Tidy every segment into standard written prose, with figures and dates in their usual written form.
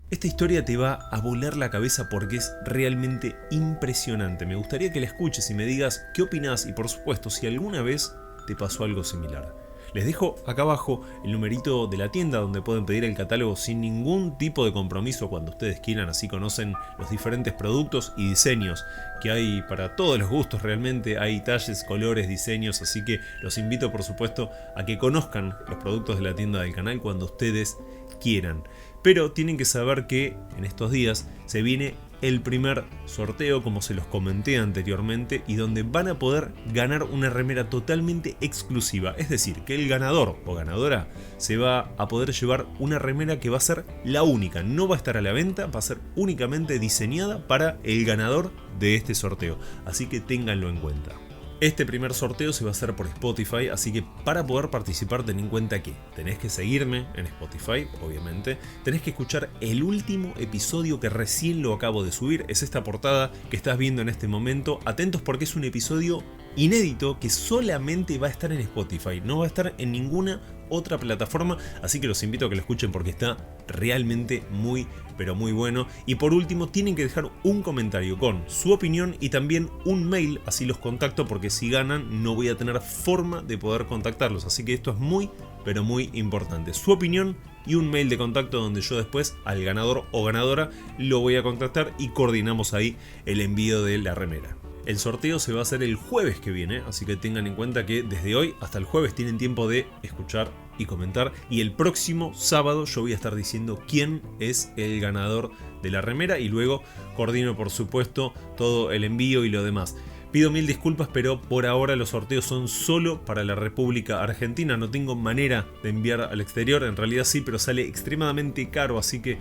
Esta historia te va a volar la cabeza porque es realmente impresionante. Me gustaría que la escuches y me digas qué opinás y por supuesto si alguna vez te pasó algo similar. Les dejo acá abajo el numerito de la tienda donde pueden pedir el catálogo sin ningún tipo de compromiso cuando ustedes quieran, así conocen los diferentes productos y diseños que hay para todos los gustos realmente, hay talles, colores, diseños, así que los invito por supuesto a que conozcan los productos de la tienda del canal cuando ustedes quieran. Pero tienen que saber que en estos días se viene el primer sorteo, como se los comenté anteriormente, y donde van a poder ganar una remera totalmente exclusiva. Es decir, que el ganador o ganadora se va a poder llevar una remera que va a ser la única. No va a estar a la venta, va a ser únicamente diseñada para el ganador de este sorteo. Así que ténganlo en cuenta. Este primer sorteo se va a hacer por Spotify, así que para poder participar ten en cuenta que tenés que seguirme en Spotify, obviamente, tenés que escuchar el último episodio que recién lo acabo de subir, es esta portada que estás viendo en este momento, atentos porque es un episodio inédito que solamente va a estar en Spotify, no va a estar en ninguna otra plataforma, así que los invito a que lo escuchen porque está realmente muy pero muy bueno. Y por último tienen que dejar un comentario con su opinión y también un mail, así los contacto porque si ganan no voy a tener forma de poder contactarlos, así que esto es muy pero muy importante, su opinión y un mail de contacto donde yo después al ganador o ganadora lo voy a contactar y coordinamos ahí el envío de la remera. El sorteo se va a hacer el jueves que viene, así que tengan en cuenta que desde hoy hasta el jueves tienen tiempo de escuchar y comentar. Y el próximo sábado yo voy a estar diciendo quién es el ganador de la remera y luego coordino por supuesto todo el envío y lo demás. Pido mil disculpas, pero por ahora los sorteos son solo para la República Argentina. No tengo manera de enviar al exterior, en realidad sí, pero sale extremadamente caro, así que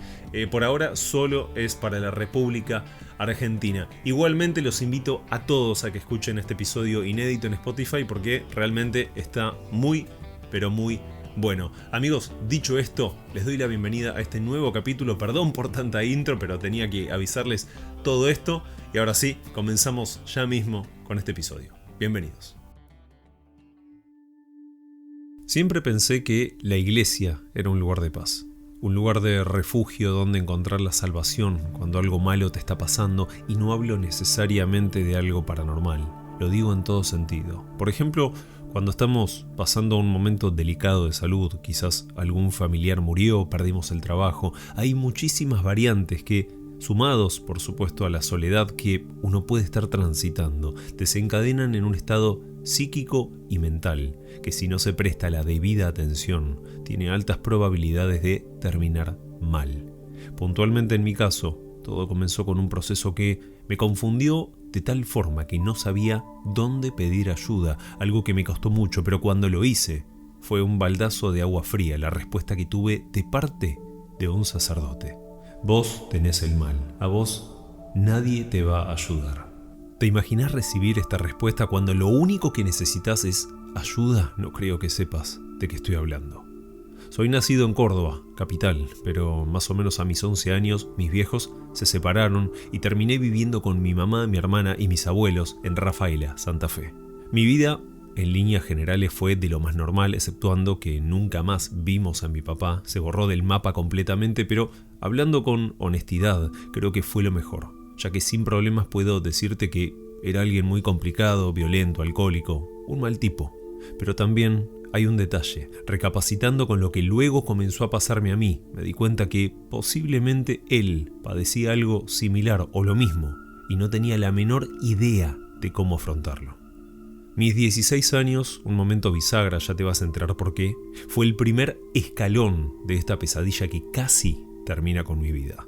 por ahora solo es para la República Argentina. Igualmente los invito a todos a que escuchen este episodio inédito en Spotify porque realmente está muy, pero muy bueno. Amigos, dicho esto, les doy la bienvenida a este nuevo capítulo. Perdón por tanta intro, pero tenía que avisarles todo esto. Y ahora sí, comenzamos ya mismo con este episodio. Bienvenidos. Siempre pensé que la iglesia era un lugar de paz. Un lugar de refugio donde encontrar la salvación cuando algo malo te está pasando, y no hablo necesariamente de algo paranormal. Lo digo en todo sentido. Por ejemplo, cuando estamos pasando un momento delicado de salud, quizás algún familiar murió, perdimos el trabajo, hay muchísimas variantes que, sumados por supuesto a la soledad que uno puede estar transitando, desencadenan en un estado psíquico y mental que, si no se presta la debida atención, tiene altas probabilidades de terminar mal. Puntualmente en mi caso, todo comenzó con un proceso que me confundió de tal forma que no sabía dónde pedir ayuda, algo que me costó mucho, pero cuando lo hice, fue un baldazo de agua fría la respuesta que tuve de parte de un sacerdote. Vos tenés el mal, a vos nadie te va a ayudar. ¿Te imaginás recibir esta respuesta cuando lo único que necesitas es ayuda? No creo que sepas de qué estoy hablando. Soy nacido en Córdoba, capital, pero más o menos a mis 11 años mis viejos se separaron y terminé viviendo con mi mamá, mi hermana y mis abuelos en Rafaela, Santa Fe. Mi vida, en líneas generales, fue de lo más normal, exceptuando que nunca más vimos a mi papá, se borró del mapa completamente, pero hablando con honestidad, creo que fue lo mejor, ya que sin problemas puedo decirte que era alguien muy complicado, violento, alcohólico, un mal tipo. Pero también hay un detalle. Recapacitando con lo que luego comenzó a pasarme a mí, me di cuenta que posiblemente él padecía algo similar o lo mismo y no tenía la menor idea de cómo afrontarlo. Mis 16 años, un momento bisagra, ya te vas a enterar por qué, fue el primer escalón de esta pesadilla que casi termina con mi vida.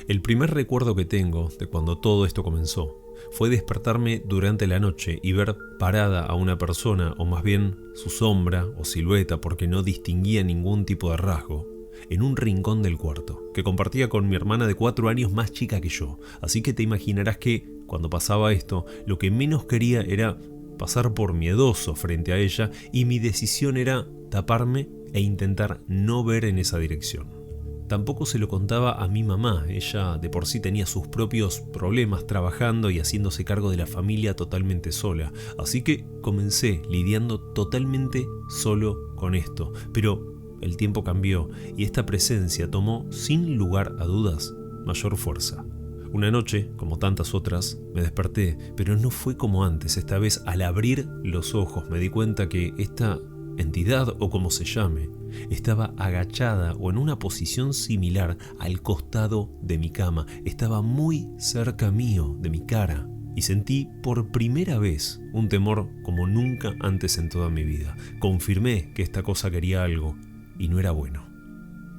El primer recuerdo que tengo de cuando todo esto comenzó fue despertarme durante la noche y ver parada a una persona, o más bien su sombra o silueta, porque no distinguía ningún tipo de rasgo, en un rincón del cuarto, que compartía con mi hermana de 4 años más chica que yo. Así que te imaginarás que, cuando pasaba esto, lo que menos quería era pasar por miedoso frente a ella, y mi decisión era taparme e intentar no ver en esa dirección. Tampoco se lo contaba a mi mamá, ella de por sí tenía sus propios problemas trabajando y haciéndose cargo de la familia totalmente sola, así que comencé lidiando totalmente solo con esto. Pero el tiempo cambió y esta presencia tomó, sin lugar a dudas, mayor fuerza. Una noche, como tantas otras, me desperté, pero no fue como antes. Esta vez, al abrir los ojos, me di cuenta que esta entidad, o como se llame, estaba agachada o en una posición similar al costado de mi cama. Estaba muy cerca mío, de mi cara, y sentí por primera vez un temor como nunca antes en toda mi vida. Confirmé que esta cosa quería algo, y no era bueno.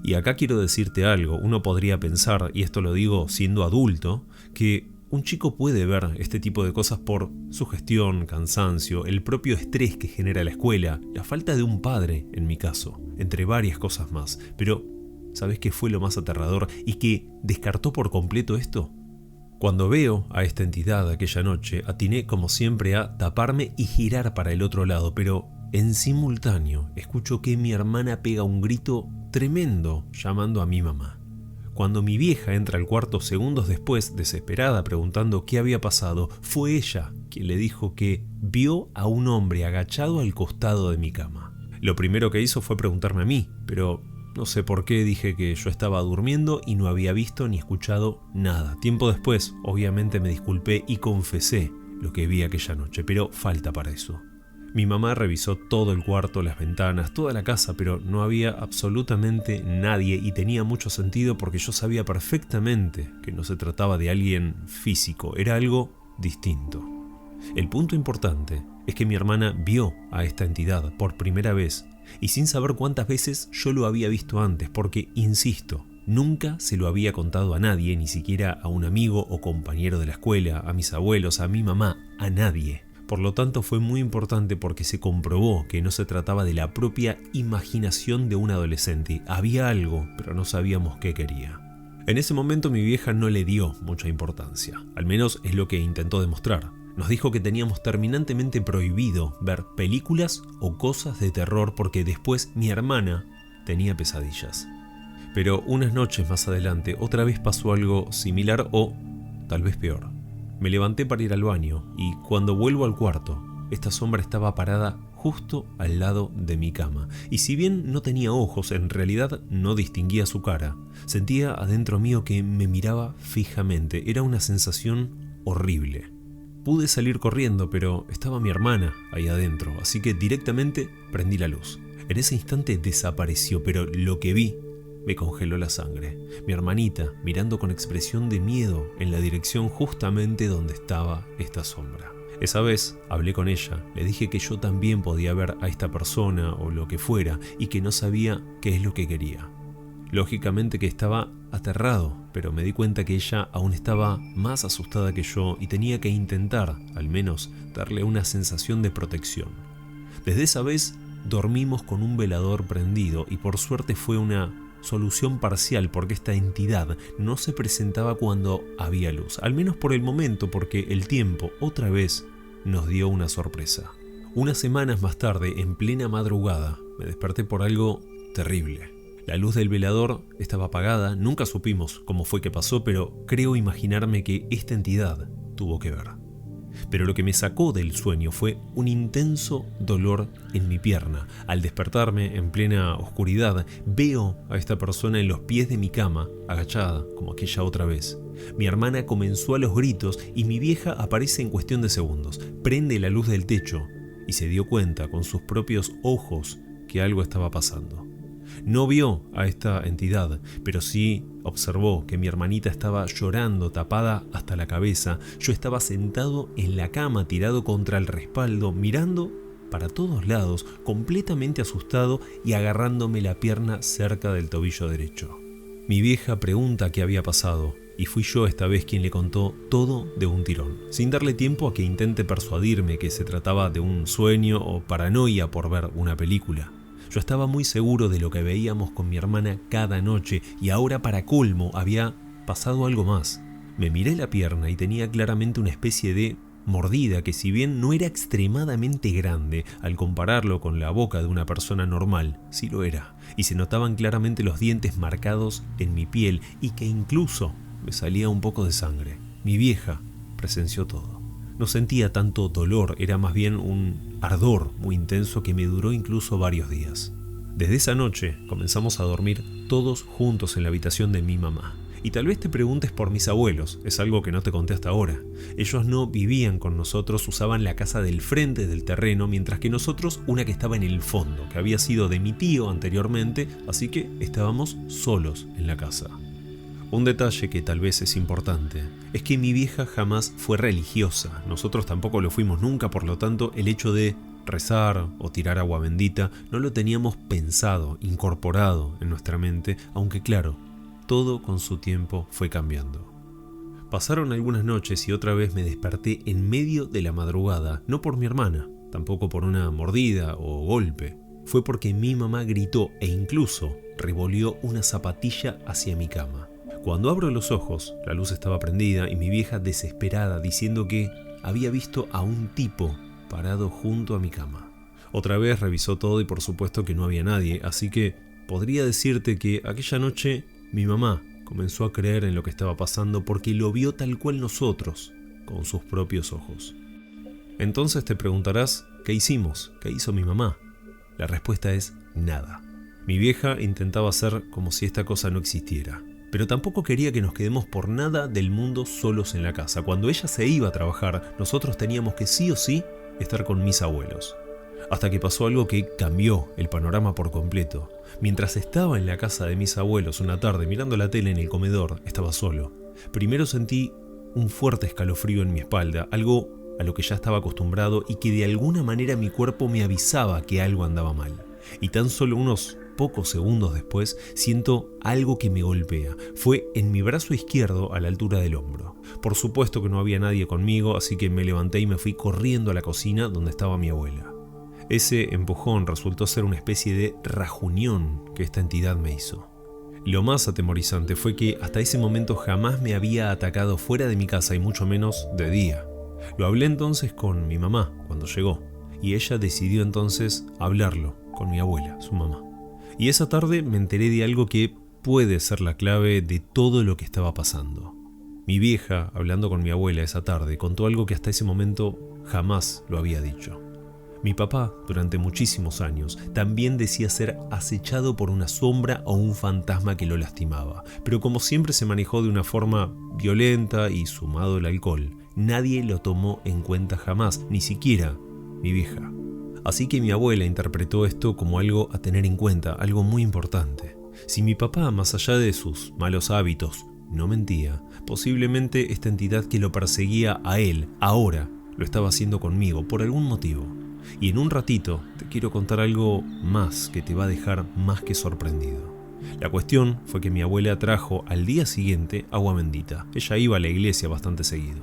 Y acá quiero decirte algo. Uno podría pensar, y esto lo digo siendo adulto, que un chico puede ver este tipo de cosas por sugestión, cansancio, el propio estrés que genera la escuela, la falta de un padre, en mi caso, entre varias cosas más. Pero, ¿sabes qué fue lo más aterrador y que descartó por completo esto? Cuando veo a esta entidad aquella noche, atiné como siempre a taparme y girar para el otro lado, pero en simultáneo escucho que mi hermana pega un grito tremendo llamando a mi mamá. Cuando mi vieja entra al cuarto segundos después, desesperada, preguntando qué había pasado, fue ella quien le dijo que vio a un hombre agachado al costado de mi cama. Lo primero que hizo fue preguntarme a mí, pero no sé por qué dije que yo estaba durmiendo y no había visto ni escuchado nada. Tiempo después, obviamente me disculpé y confesé lo que vi aquella noche, pero falta para eso. Mi mamá revisó todo el cuarto, las ventanas, toda la casa, pero no había absolutamente nadie y tenía mucho sentido porque yo sabía perfectamente que no se trataba de alguien físico, era algo distinto. El punto importante es que mi hermana vio a esta entidad por primera vez y sin saber cuántas veces yo lo había visto antes, porque, insisto, nunca se lo había contado a nadie, ni siquiera a un amigo o compañero de la escuela, a mis abuelos, a mi mamá, a nadie. Por lo tanto, fue muy importante porque se comprobó que no se trataba de la propia imaginación de un adolescente. Había algo, pero no sabíamos qué quería. En ese momento mi vieja no le dio mucha importancia, al menos es lo que intentó demostrar. Nos dijo que teníamos terminantemente prohibido ver películas o cosas de terror porque después mi hermana tenía pesadillas. Pero unas noches más adelante otra vez pasó algo similar o tal vez peor. Me levanté para ir al baño y cuando vuelvo al cuarto, esta sombra estaba parada justo al lado de mi cama. Y si bien no tenía ojos, en realidad no distinguía su cara. Sentía adentro mío que me miraba fijamente. Era una sensación horrible. Pude salir corriendo, pero estaba mi hermana ahí adentro, así que directamente prendí la luz. En ese instante desapareció, pero lo que vi me congeló la sangre. Mi hermanita mirando con expresión de miedo en la dirección justamente donde estaba esta sombra. Esa vez hablé con ella, le dije que yo también podía ver a esta persona o lo que fuera y que no sabía qué es lo que quería. Lógicamente que estaba aterrado, pero me di cuenta que ella aún estaba más asustada que yo y tenía que intentar, al menos, darle una sensación de protección. Desde esa vez dormimos con un velador prendido y por suerte fue una solución parcial porque esta entidad no se presentaba cuando había luz, al menos por el momento, porque el tiempo otra vez nos dio una sorpresa. Unas semanas más tarde, en plena madrugada, me desperté por algo terrible. La luz del velador estaba apagada, nunca supimos cómo fue que pasó, pero creo imaginarme que esta entidad tuvo que ver. Pero lo que me sacó del sueño fue un intenso dolor en mi pierna. Al despertarme en plena oscuridad, veo a esta persona en los pies de mi cama, agachada, como aquella otra vez. Mi hermana comenzó a los gritos y mi vieja aparece en cuestión de segundos. Prende la luz del techo y se dio cuenta con sus propios ojos que algo estaba pasando. No vio a esta entidad, pero sí observó que mi hermanita estaba llorando, tapada hasta la cabeza. Yo estaba sentado en la cama, tirado contra el respaldo, mirando para todos lados, completamente asustado y agarrándome la pierna cerca del tobillo derecho. Mi vieja pregunta qué había pasado, y fui yo esta vez quien le contó todo de un tirón, sin darle tiempo a que intente persuadirme que se trataba de un sueño o paranoia por ver una película. Yo estaba muy seguro de lo que veíamos con mi hermana cada noche y ahora, para colmo, había pasado algo más. Me miré la pierna y tenía claramente una especie de mordida que, si bien no era extremadamente grande al compararlo con la boca de una persona normal, sí lo era, y se notaban claramente los dientes marcados en mi piel y que incluso me salía un poco de sangre. Mi vieja presenció todo. No sentía tanto dolor, era más bien un ardor muy intenso que me duró incluso varios días. Desde esa noche comenzamos a dormir todos juntos en la habitación de mi mamá. Y tal vez te preguntes por mis abuelos, es algo que no te conté hasta ahora. Ellos no vivían con nosotros, usaban la casa del frente del terreno, mientras que nosotros una que estaba en el fondo, que había sido de mi tío anteriormente, así que estábamos solos en la casa. Un detalle que tal vez es importante es que mi vieja jamás fue religiosa, nosotros tampoco lo fuimos nunca, por lo tanto el hecho de rezar o tirar agua bendita no lo teníamos pensado, incorporado en nuestra mente, aunque claro, todo con su tiempo fue cambiando. Pasaron algunas noches y otra vez me desperté en medio de la madrugada, no por mi hermana, tampoco por una mordida o golpe. Fue porque mi mamá gritó e incluso revolvió una zapatilla hacia mi cama. Cuando abro los ojos, la luz estaba prendida y mi vieja desesperada diciendo que había visto a un tipo parado junto a mi cama. Otra vez revisó todo y por supuesto que no había nadie, así que podría decirte que aquella noche mi mamá comenzó a creer en lo que estaba pasando porque lo vio tal cual nosotros, con sus propios ojos. Entonces te preguntarás, ¿qué hicimos? ¿Qué hizo mi mamá? La respuesta es nada. Mi vieja intentaba hacer como si esta cosa no existiera, pero tampoco quería que nos quedemos por nada del mundo solos en la casa. Cuando ella se iba a trabajar, nosotros teníamos que sí o sí estar con mis abuelos. Hasta que pasó algo que cambió el panorama por completo. Mientras estaba en la casa de mis abuelos una tarde mirando la tele en el comedor, estaba solo. Primero sentí un fuerte escalofrío en mi espalda, algo a lo que ya estaba acostumbrado y que de alguna manera mi cuerpo me avisaba que algo andaba mal. Y tan solo unos pocos segundos después siento algo que me golpea. Fue en mi brazo izquierdo a la altura del hombro. Por supuesto que no había nadie conmigo, así que me levanté y me fui corriendo a la cocina donde estaba mi abuela. Ese empujón resultó ser una especie de rajunión que esta entidad me hizo. Lo más atemorizante fue que hasta ese momento jamás me había atacado fuera de mi casa y mucho menos de día. Lo hablé entonces con mi mamá cuando llegó y ella decidió entonces hablarlo con mi abuela, su mamá. Y esa tarde me enteré de algo que puede ser la clave de todo lo que estaba pasando. Mi vieja, hablando con mi abuela esa tarde, contó algo que hasta ese momento jamás lo había dicho. Mi papá, durante muchísimos años, también decía ser acechado por una sombra o un fantasma que lo lastimaba, pero como siempre se manejó de una forma violenta y sumado el alcohol, nadie lo tomó en cuenta jamás, ni siquiera mi vieja. Así que mi abuela interpretó esto como algo a tener en cuenta, algo muy importante. Si mi papá, más allá de sus malos hábitos, no mentía, posiblemente esta entidad que lo perseguía a él, ahora, lo estaba haciendo conmigo, por algún motivo. Y en un ratito te quiero contar algo más que te va a dejar más que sorprendido. La cuestión fue que mi abuela trajo al día siguiente agua bendita. Ella iba a la iglesia bastante seguido.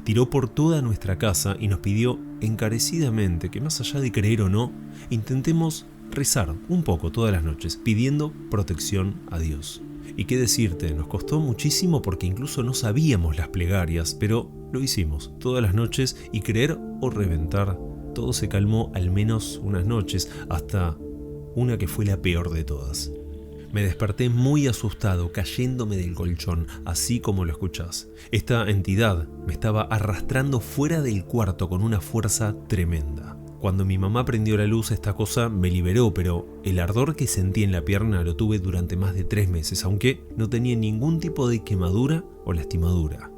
Tiró por toda nuestra casa y nos pidió encarecidamente que, más allá de creer o no, intentemos rezar un poco todas las noches, pidiendo protección a Dios. Y qué decirte, nos costó muchísimo porque incluso no sabíamos las plegarias, pero lo hicimos todas las noches y creer o reventar, todo se calmó al menos unas noches, hasta una que fue la peor de todas. Me desperté muy asustado, cayéndome del colchón, así como lo escuchás. Esta entidad me estaba arrastrando fuera del cuarto con una fuerza tremenda. Cuando mi mamá prendió la luz, esta cosa me liberó, pero el ardor que sentí en la pierna lo tuve durante más de 3 meses, aunque no tenía ningún tipo de quemadura o lastimadura.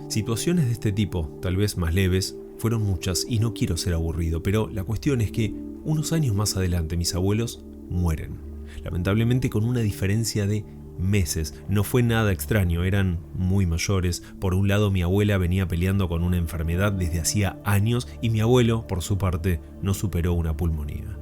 Situaciones de este tipo, tal vez más leves, fueron muchas y no quiero ser aburrido, pero la cuestión es que unos años más adelante mis abuelos mueren. Lamentablemente con una diferencia de meses. No fue nada extraño, eran muy mayores. Por un lado mi abuela venía peleando con una enfermedad desde hacía años y mi abuelo, por su parte, no superó una pulmonía.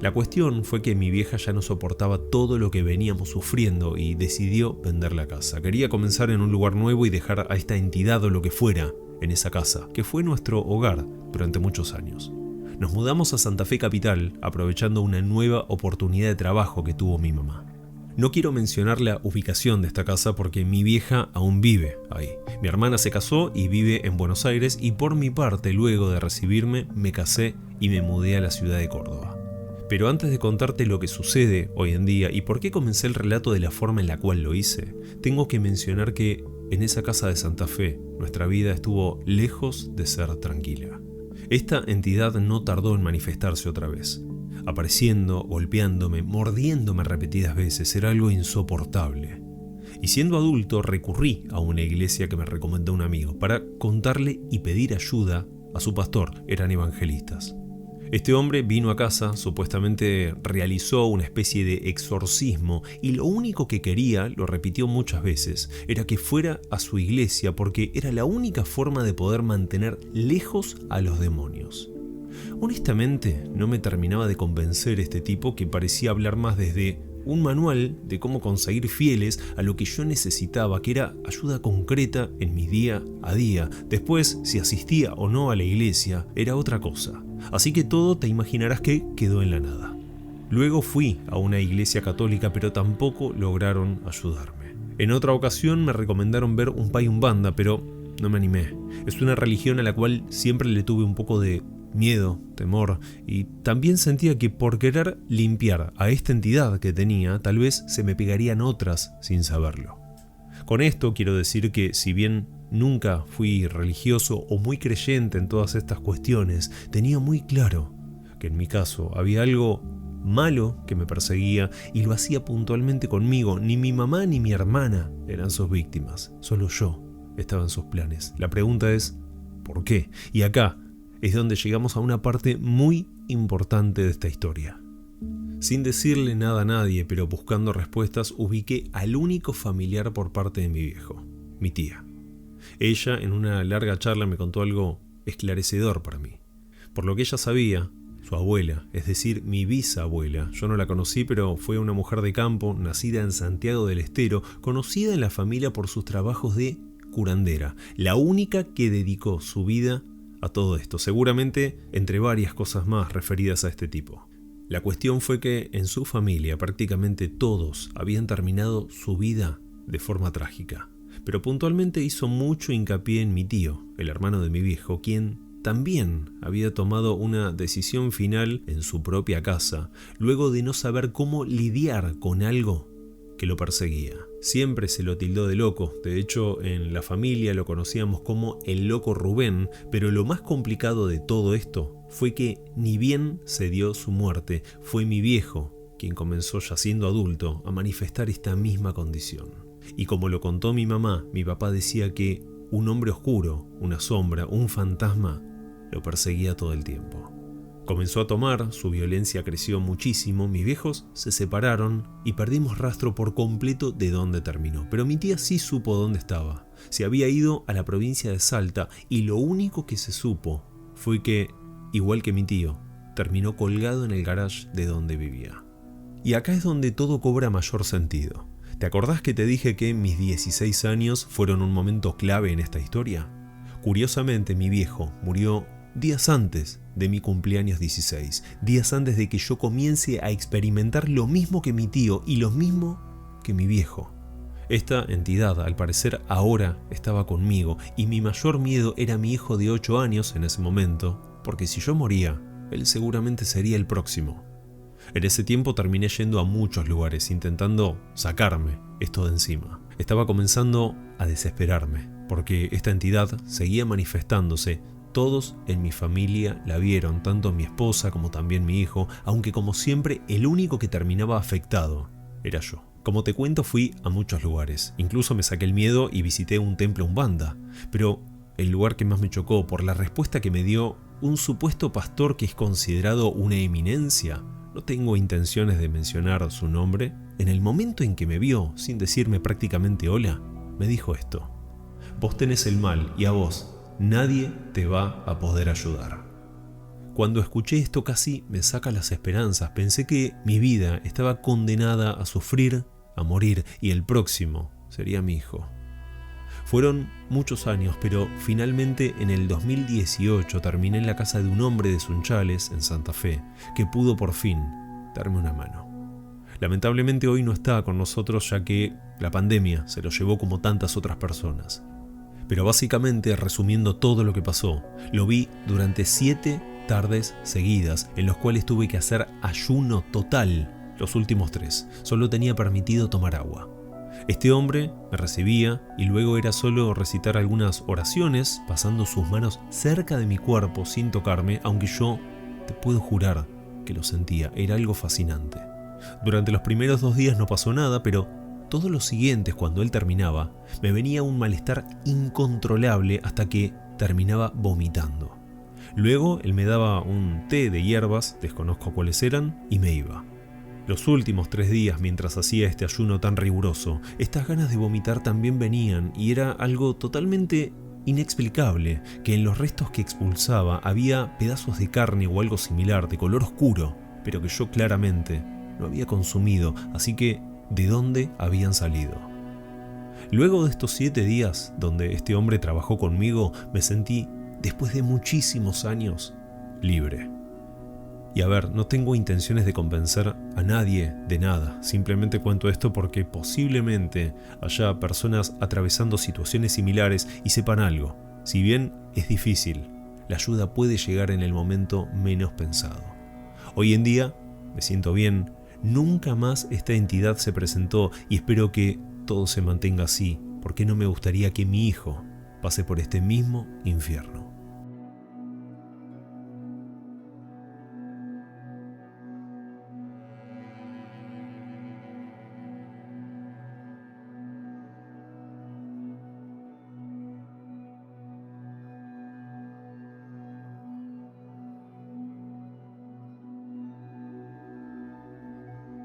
La cuestión fue que mi vieja ya no soportaba todo lo que veníamos sufriendo y decidió vender la casa. Quería comenzar en un lugar nuevo y dejar a esta entidad o lo que fuera en esa casa, que fue nuestro hogar durante muchos años. Nos mudamos a Santa Fe Capital, aprovechando una nueva oportunidad de trabajo que tuvo mi mamá. No quiero mencionar la ubicación de esta casa porque mi vieja aún vive ahí. Mi hermana se casó y vive en Buenos Aires y por mi parte, luego de recibirme, me casé y me mudé a la ciudad de Córdoba. Pero antes de contarte lo que sucede hoy en día y por qué comencé el relato de la forma en la cual lo hice, tengo que mencionar que en esa casa de Santa Fe, nuestra vida estuvo lejos de ser tranquila. Esta entidad no tardó en manifestarse otra vez. apareciendo, golpeándome, mordiéndome repetidas veces. Era algo insoportable. Y siendo adulto recurrí a una iglesia que me recomendó un amigo para contarle y pedir ayuda a su pastor. Eran evangelistas. Este hombre vino a casa, supuestamente realizó una especie de exorcismo y lo único que quería, lo repitió muchas veces, era que fuera a su iglesia porque era la única forma de poder mantener lejos a los demonios. Honestamente, no me terminaba de convencer este tipo que parecía hablar más desde un manual de cómo conseguir fieles a lo que yo necesitaba, que era ayuda concreta en mi día a día. Después, si asistía o no a la iglesia, era otra cosa. Así que todo te imaginarás que quedó en la nada. Luego fui a una iglesia católica, pero tampoco lograron ayudarme. En otra ocasión me recomendaron ver un Pai Umbanda, pero no me animé. Es una religión a la cual siempre le tuve un poco de miedo, temor, y también sentía que por querer limpiar a esta entidad que tenía, tal vez se me pegarían otras sin saberlo. Con esto quiero decir que si bien nunca fui religioso o muy creyente en todas estas cuestiones, tenía muy claro que en mi caso había algo malo que me perseguía y lo hacía puntualmente conmigo. Ni mi mamá ni mi hermana eran sus víctimas, solo yo estaba en sus planes. La pregunta es, ¿por qué? Y acá es donde llegamos a una parte muy importante de esta historia. Sin decirle nada a nadie, pero buscando respuestas, ubiqué al único familiar por parte de mi viejo, mi tía. Ella, en una larga charla, me contó algo esclarecedor para mí. Por lo que ella sabía, su abuela, es decir, mi bisabuela, yo no la conocí, pero fue una mujer de campo, nacida en Santiago del Estero, conocida en la familia por sus trabajos de curandera, la única que dedicó su vida a todo esto, seguramente entre varias cosas más referidas a este tipo. La cuestión fue que en su familia prácticamente todos habían terminado su vida de forma trágica, pero puntualmente hizo mucho hincapié en mi tío, el hermano de mi viejo, quien también había tomado una decisión final en su propia casa, luego de no saber cómo lidiar con algo que lo perseguía. Siempre se lo tildó de loco, de hecho en la familia lo conocíamos como el loco Rubén, pero lo más complicado de todo esto fue que ni bien se dio su muerte, fue mi viejo quien comenzó ya siendo adulto a manifestar esta misma condición. Y como lo contó mi mamá, mi papá decía que un hombre oscuro, una sombra, un fantasma, lo perseguía todo el tiempo. Comenzó a tomar, su violencia creció muchísimo, mis viejos se separaron y perdimos rastro por completo de dónde terminó. Pero mi tía sí supo dónde estaba. Se había ido a la provincia de Salta y lo único que se supo fue que, igual que mi tío, terminó colgado en el garage de donde vivía. Y acá es donde todo cobra mayor sentido. ¿Te acordás que te dije que mis 16 años fueron un momento clave en esta historia? Curiosamente, mi viejo murió días antes de mi cumpleaños 16, días antes de que yo comience a experimentar lo mismo que mi tío y lo mismo que mi viejo. Esta entidad, al parecer, ahora estaba conmigo y mi mayor miedo era mi hijo de 8 años en ese momento, porque si yo moría, él seguramente sería el próximo. En ese tiempo terminé yendo a muchos lugares intentando sacarme esto de encima. Estaba comenzando a desesperarme, porque esta entidad seguía manifestándose. Todos en mi familia la vieron, tanto mi esposa como también mi hijo, aunque como siempre el único que terminaba afectado era yo. Como te cuento, fui a muchos lugares, incluso me saqué el miedo y visité un templo Umbanda, pero el lugar que más me chocó por la respuesta que me dio un supuesto pastor que es considerado una eminencia, no tengo intenciones de mencionar su nombre, en el momento en que me vio, sin decirme prácticamente hola, me dijo esto: vos tenés el mal y a vos nadie te va a poder ayudar. Cuando escuché esto casi me saca las esperanzas. Pensé que mi vida estaba condenada a sufrir, a morir, y el próximo sería mi hijo. Fueron muchos años, pero finalmente en el 2018 terminé en la casa de un hombre de Sunchales, en Santa Fe, que pudo por fin darme una mano. Lamentablemente hoy no está con nosotros, ya que la pandemia se lo llevó como tantas otras personas. Pero básicamente, resumiendo todo lo que pasó, lo vi durante 7 tardes seguidas, en los cuales tuve que hacer ayuno total los últimos 3. Solo tenía permitido tomar agua. Este hombre me recibía y luego era solo recitar algunas oraciones, pasando sus manos cerca de mi cuerpo sin tocarme, aunque yo te puedo jurar que lo sentía, era algo fascinante. Durante los primeros 2 días no pasó nada, pero todos los siguientes, cuando él terminaba, me venía un malestar incontrolable hasta que terminaba vomitando. Luego él me daba un té de hierbas, desconozco cuáles eran, y me iba. Los últimos 3 días, mientras hacía este ayuno tan riguroso, estas ganas de vomitar también venían y era algo totalmente inexplicable, que en los restos que expulsaba había pedazos de carne o algo similar de color oscuro, pero que yo claramente no había consumido, así que ¿de dónde habían salido? Luego de estos 7 días donde este hombre trabajó conmigo, me sentí, después de muchísimos años, libre. Y a ver, no tengo intenciones de convencer a nadie de nada, simplemente cuento esto porque posiblemente haya personas atravesando situaciones similares y sepan algo. Si bien es difícil, la ayuda puede llegar en el momento menos pensado. Hoy en día me siento bien, nunca más esta entidad se presentó y espero que todo se mantenga así, porque no me gustaría que mi hijo pase por este mismo infierno.